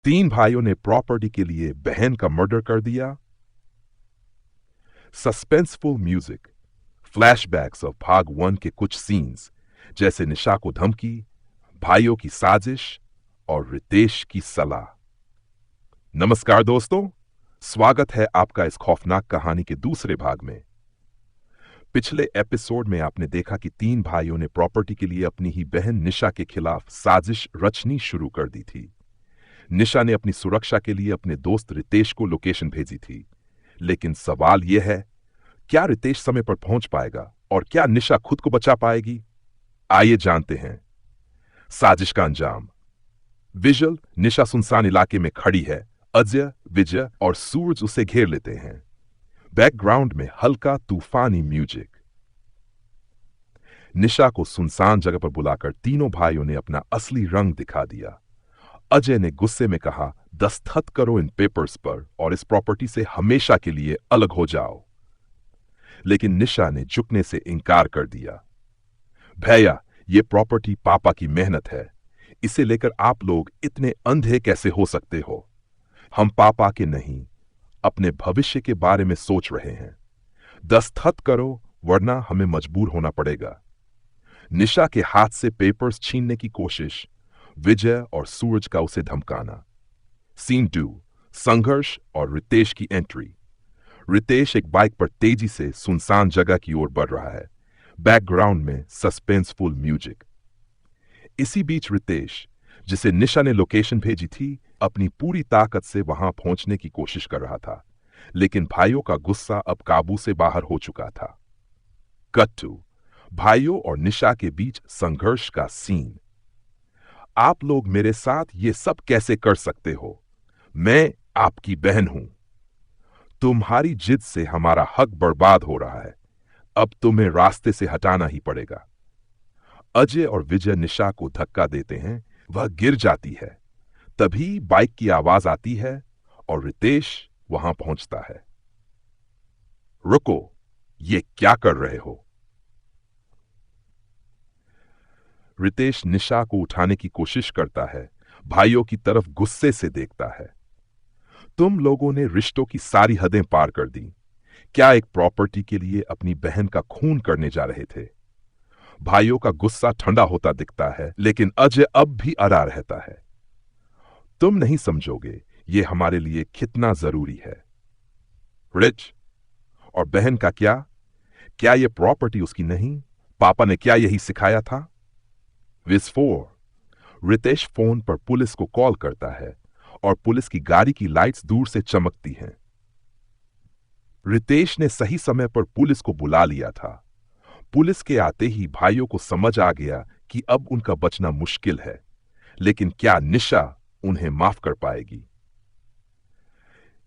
तीन भाइयों ने प्रॉपर्टी के लिए बहन का मर्डर कर दिया। सस्पेंसफुल म्यूजिक, फ्लैशबैक्स ऑफ भाग 1 के कुछ सीन्स, जैसे निशा को धमकी, भाइयों की साजिश और रितेश की सलाह। नमस्कार दोस्तों, स्वागत है आपका इस खौफनाक कहानी के दूसरे भाग में। पिछले एपिसोड में आपने देखा कि तीन भाइयों ने प्रॉपर्टी के लिए अपनी ही बहन निशा के खिलाफ साजिश रचनी शुरू कर दी थी। निशा ने अपनी सुरक्षा के लिए अपने दोस्त रितेश को लोकेशन भेजी थी, लेकिन सवाल यह है, क्या रितेश समय पर पहुंच पाएगा और क्या निशा खुद को बचा पाएगी? आइए जानते हैं साजिश का अंजाम। विजुअल, निशा सुनसान इलाके में खड़ी है। अजय, विजय और सूरज उसे घेर लेते हैं। बैकग्राउंड में हल्का तूफानी म्यूजिक। निशा को सुनसान जगह पर बुलाकर तीनों भाइयों ने अपना असली रंग दिखा दिया। अजय ने गुस्से में कहा, दस्तखत करो इन पेपर्स पर और इस प्रॉपर्टी से हमेशा के लिए अलग हो जाओ। लेकिन निशा ने झुकने से इनकार कर दिया। भैया, ये प्रॉपर्टी पापा की मेहनत है, इसे लेकर आप लोग इतने अंधे कैसे हो सकते हो? हम पापा के नहीं, अपने भविष्य के बारे में सोच रहे हैं। दस्तखत करो वरना हमें मजबूर होना पड़ेगा। निशा के हाथ से पेपर्स छीनने की कोशिश, विजय और सूरज का उसे धमकाना। सीन 2, संघर्ष और रितेश की एंट्री। रितेश एक बाइक पर तेजी से सुनसान जगह की ओर बढ़ रहा है। बैकग्राउंड में सस्पेंसफुल म्यूजिक। इसी बीच रितेश, जिसे निशा ने लोकेशन भेजी थी, अपनी पूरी ताकत से वहां पहुंचने की कोशिश कर रहा था, लेकिन भाइयों का गुस्सा अब काबू से बाहर हो चुका था। कट टू भाइयों और निशा के बीच संघर्ष का सीन। आप लोग मेरे साथ ये सब कैसे कर सकते हो? मैं आपकी बहन हूं। तुम्हारी जिद से हमारा हक बर्बाद हो रहा है। अब तुम्हें रास्ते से हटाना ही पड़ेगा। अजय और विजय निशा को धक्का देते हैं, वह गिर जाती है। तभी बाइक की आवाज आती है और रितेश वहां पहुंचता है। रुको, ये क्या कर रहे हो? रितेश निशा को उठाने की कोशिश करता है, भाइयों की तरफ गुस्से से देखता है। तुम लोगों ने रिश्तों की सारी हदें पार कर दी। क्या एक प्रॉपर्टी के लिए अपनी बहन का खून करने जा रहे थे? भाइयों का गुस्सा ठंडा होता दिखता है, लेकिन अजय अब भी अड़ा रहता है। तुम नहीं समझोगे ये हमारे लिए कितना जरूरी है। रिच, और बहन का क्या? क्या ये प्रॉपर्टी उसकी नहीं? पापा ने क्या यही सिखाया था? विस्फोट। रितेश फोन पर पुलिस को कॉल करता है और पुलिस की गाड़ी की लाइट्स दूर से चमकती हैं। रितेश ने सही समय पर पुलिस को बुला लिया था। पुलिस के आते ही भाइयों को समझ आ गया कि अब उनका बचना मुश्किल है, लेकिन क्या निशा उन्हें माफ कर पाएगी?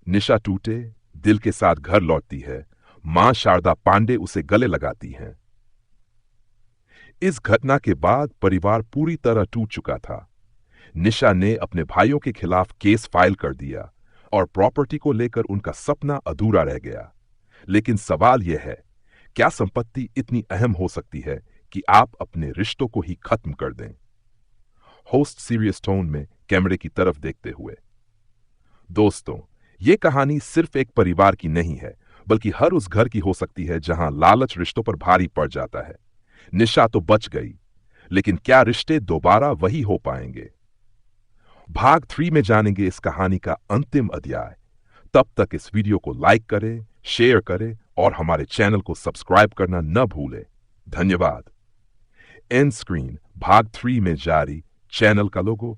निशा टूटे दिल के साथ घर लौटती है। मां शारदा पांडे उसे गले लगाती हैं। इस घटना के बाद परिवार पूरी तरह टूट चुका था। निशा ने अपने भाइयों के खिलाफ केस फाइल कर दिया और प्रॉपर्टी को लेकर उनका सपना अधूरा रह गया। लेकिन सवाल यह है, क्या संपत्ति इतनी अहम हो सकती है कि आप अपने रिश्तों को ही खत्म कर दें? होस्ट सीरियस टोन में कैमरे की तरफ देखते हुए, दोस्तों, ये कहानी सिर्फ एक परिवार की नहीं है, बल्कि हर उस घर की हो सकती है जहां लालच रिश्तों पर भारी पड़ जाता है। निशा तो बच गई, लेकिन क्या रिश्ते दोबारा वही हो पाएंगे? भाग 3 में जानेंगे इस कहानी का अंतिम अध्याय। तब तक इस वीडियो को लाइक करें, शेयर करें और हमारे चैनल को सब्सक्राइब करना न भूलें। धन्यवाद। एंड स्क्रीन भाग 3 में जारी। चैनल का लोगो